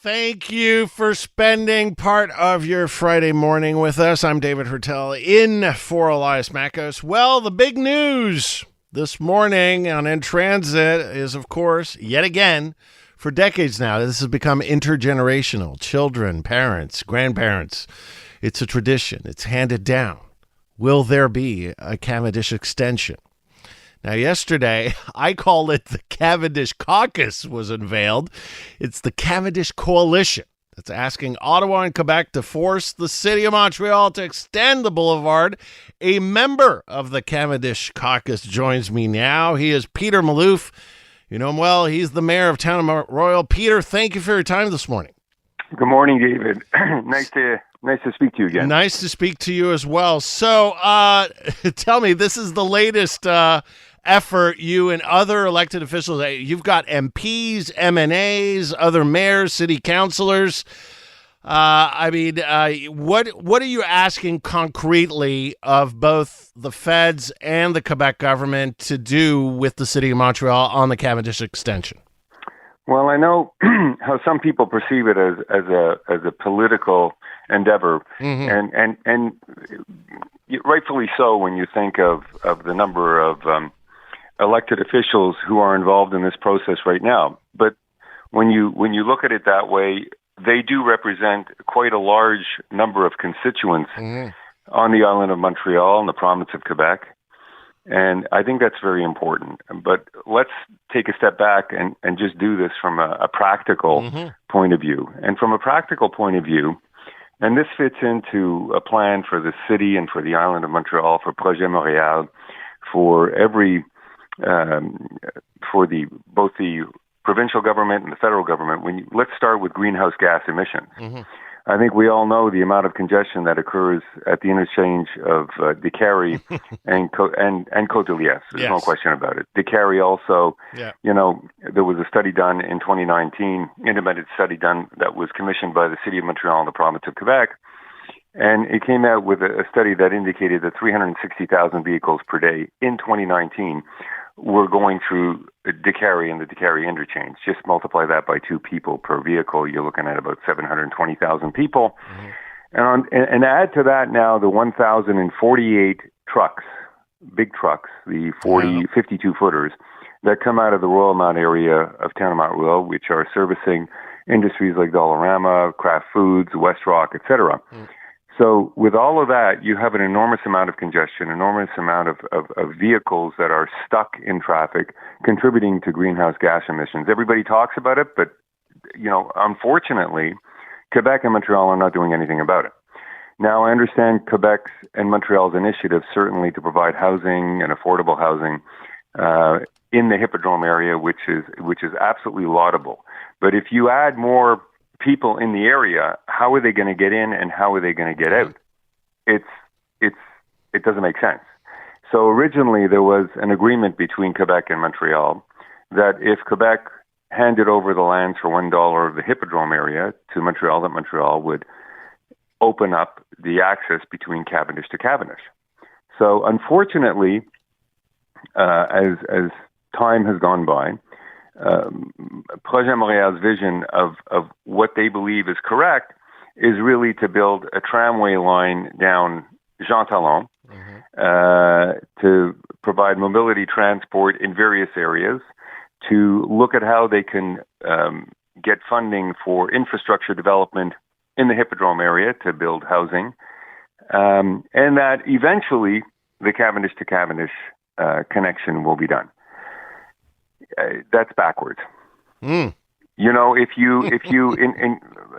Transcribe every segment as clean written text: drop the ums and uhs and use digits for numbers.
Thank you for spending part of your Friday morning with us. I'm David Heurtel in for Elias Makos. Well, the big news this morning on In Transit is, of course, yet again, for decades now, this has become intergenerational. Children, parents, grandparents. It's a tradition. It's handed down. Will there be a Cavendish extension? Now, yesterday, I call it the Cavendish Caucus was unveiled. It's the Cavendish Coalition that's asking Ottawa and Quebec to force the city of Montreal to extend the boulevard. A member of the Cavendish Caucus joins me now. He is Peter Malouf. You know him well. He's the mayor of Town of Mount Royal. Peter, thank you for your time this morning. Good morning, David. Nice to speak to you again. Nice to speak to you as well. So tell me, this is the latest effort you and other elected officials, you've got MPs, MNAs, other mayors, city councilors. What are you asking concretely of both the feds and the Quebec government to do with the city of Montreal on the Cavendish extension? Well, I know how some people perceive it as a political endeavor, and rightfully so when you think of the number of elected officials who are involved in this process right now. But when you look at it that way, they do represent quite a large number of constituents on the island of Montreal and the province of Quebec. And I think that's very important. But let's take a step back and just do this from a practical point of view. And from a practical point of view, and this fits into a plan for the city and for the island of Montreal, for Projet Montréal, for every both the provincial government and the federal government. Let's start with greenhouse gas emissions. I think we all know the amount of congestion that occurs at the interchange of Décarie and Côte de Liesse. There's no question about it. Décarie also, there was a study done in 2019, independent study done that was commissioned by the City of Montreal and the province of Quebec. And it came out with a study that indicated that 360,000 vehicles per day in 2019 were going through Décarie and the Décarie interchange. Just multiply that by 2 people per vehicle, you're looking at about 720,000 people. And add to that now the 1,048 trucks, big trucks, the 52-footers, that come out of the Royal Mount area of Town of Mount Royal, which are servicing industries like Dollarama, Kraft Foods, West Rock, etc. So with all of that, you have an enormous amount of congestion, enormous amount of vehicles that are stuck in traffic, contributing to greenhouse gas emissions. Everybody talks about it, but, unfortunately, Quebec and Montreal are not doing anything about it. Now, I understand Quebec's and Montreal's initiative certainly to provide housing and affordable housing in the Hippodrome area, which is absolutely laudable. But if you add more people in the area, how are they going to get in and how are they going to get out? It doesn't make sense. So originally there was an agreement between Quebec and Montreal that if Quebec handed over the lands for $1 of the Hippodrome area to Montreal, that Montreal would open up the access between Cavendish to Cavendish. So unfortunately, as time has gone by, Projet Montréal's vision of what they believe is correct is really to build a tramway line down Jean Talon to provide mobility transport in various areas, to look at how they can get funding for infrastructure development in the Hippodrome area to build housing, and that eventually the Cavendish to Cavendish connection will be done. That's backwards. If you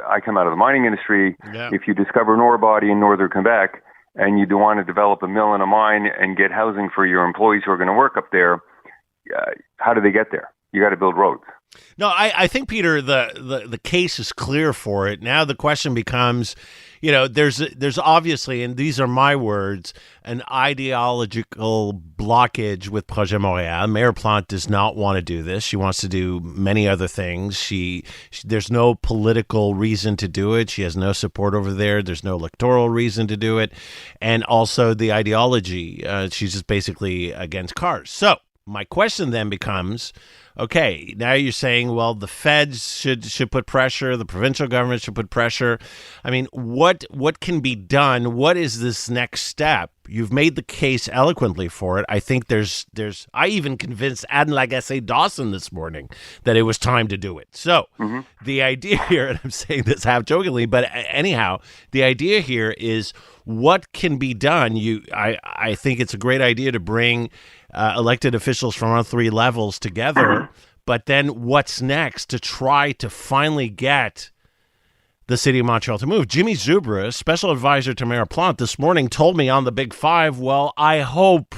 I come out of the mining industry. If you discover an ore body in northern Quebec and you do want to develop a mill and a mine and get housing for your employees who are going to work up there, how do they get there? You got to build roads. No, I think, Peter, the case is clear for it. Now the question becomes, there's obviously, and these are my words, an ideological blockage with Projet Montréal. Mayor Plante does not want to do this. She wants to do many other things. There's no political reason to do it. She has no support over there. There's no electoral reason to do it. And also the ideology. She's just basically against cars. So my question then becomes, Okay, now you're saying, well, the feds should put pressure, the provincial government should put pressure. I mean, what can be done? What is this next step? You've made the case eloquently for it. I think I even convinced Anne Lagacé Dawson this morning that it was time to do it. So the idea here, and I'm saying this half jokingly, but anyhow, the idea here is what can be done. I think it's a great idea to bring elected officials from all three levels together, but then what's next to try to finally get the city of Montreal to move? Jimmy Zubra, special advisor to Mayor Plante, this morning told me on the Big Five, well, I hope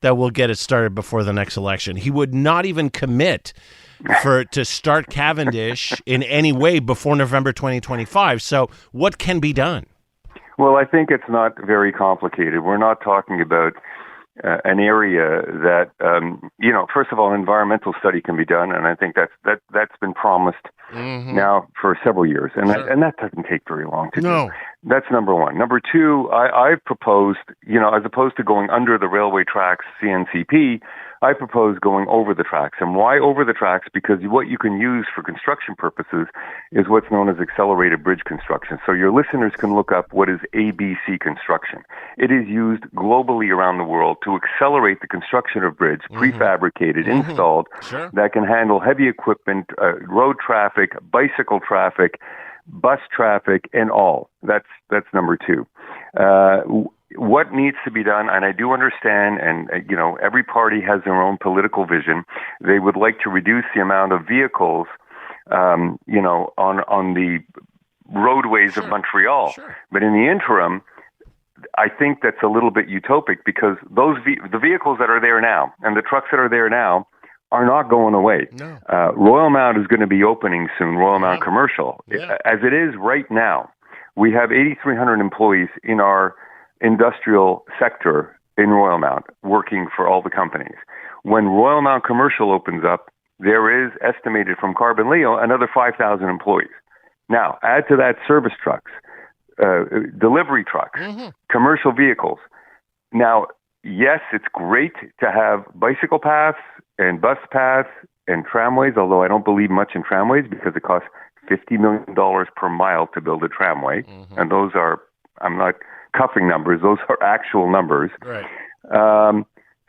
that we'll get it started before the next election. He would not even commit to start Cavendish in any way before November 2025. So what can be done? Well, I think it's not very complicated. We're not talking about an area that, first of all, an environmental study can be done, and I think that's been promised now for several years, and that doesn't take very long to do. That's number one. Number two, I've proposed, as opposed to going under the railway tracks, CNCP, I propose going over the tracks. And why over the tracks? Because what you can use for construction purposes is what's known as accelerated bridge construction. So your listeners can look up what is ABC construction. It is used globally around the world to accelerate the construction of bridge, prefabricated, installed, that can handle heavy equipment, road traffic, bicycle traffic, bus traffic, and all. That's number two. What needs to be done, and I do understand, and every party has their own political vision. They would like to reduce the amount of vehicles, on the roadways of Montreal. But in the interim, I think that's a little bit utopic, because the vehicles that are there now and the trucks that are there now are not going away. No. Royal Mount is going to be opening soon, Royal Mount Commercial. Yeah. As it is right now, we have 8,300 employees in our industrial sector in Royal Mount working for all the companies. When Royal Mount Commercial opens up, there is estimated from Carbon Leo another 5,000 employees. Now, add to that service trucks, delivery trucks, commercial vehicles. Now, yes, it's great to have bicycle paths and bus paths and tramways, although I don't believe much in tramways because it costs $50 million per mile to build a tramway. And those are, I'm not cuffing numbers, those are actual numbers. Right.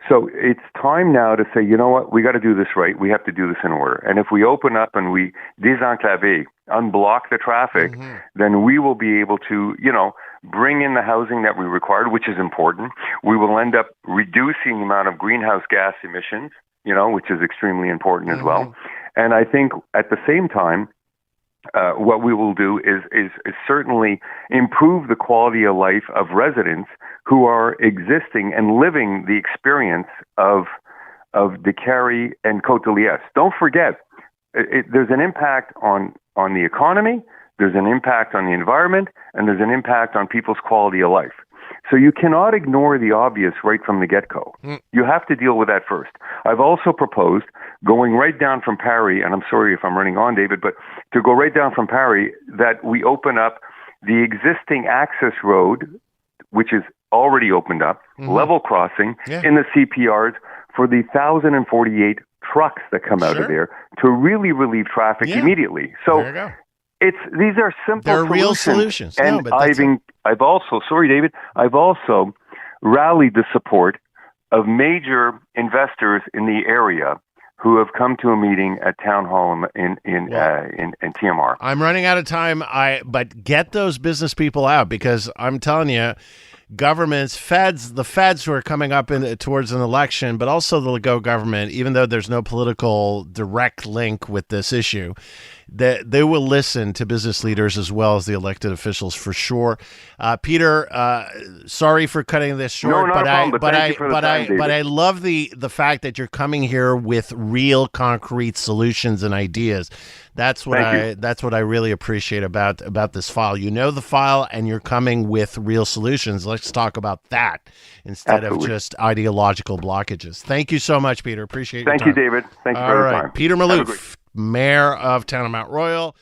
So it's time now to say, you know what, we got to do this right. We have to do this in order. And if we open up and we désenclave, unblock the traffic, then we will be able to, bring in the housing that we required, which is important. We will end up reducing the amount of greenhouse gas emissions, which is extremely important as well. And I think at the same time, what we will do is certainly improve the quality of life of residents who are existing and living the experience of Décarie and Côte-de-Liesse. Don't forget, there's an impact on the economy, there's an impact on the environment, and there's an impact on people's quality of life. So you cannot ignore the obvious right from the get-go. You have to deal with that first. I've also proposed going right down from Paris, and I'm sorry if I'm running on, David, but to go right down from Paris, that we open up the existing access road, which is already opened up, level crossing in the CPRs for the 1,048 trucks that come out of there to really relieve traffic immediately. So these are simple They're solutions. Real solutions. And I've also, sorry, David, I've also rallied the support of major investors in the area who have come to a meeting at Town Hall in TMR. I'm running out of time. But get those business people out, because I'm telling you, governments, the feds who are coming up towards an election, but also the Legault government, even though there's no political direct link with this issue, they will listen to business leaders as well as the elected officials for sure. Peter, sorry for cutting this short, but I love the fact that you're coming here with real concrete solutions and ideas. That's what I really appreciate about this file. You know the file, and you're coming with real solutions. Let's talk about that instead of just ideological blockages. Thank you so much, Peter. Appreciate your time. Thank you, David. Thank you for your time. Peter Malouf, Mayor of Town of Mount Royal.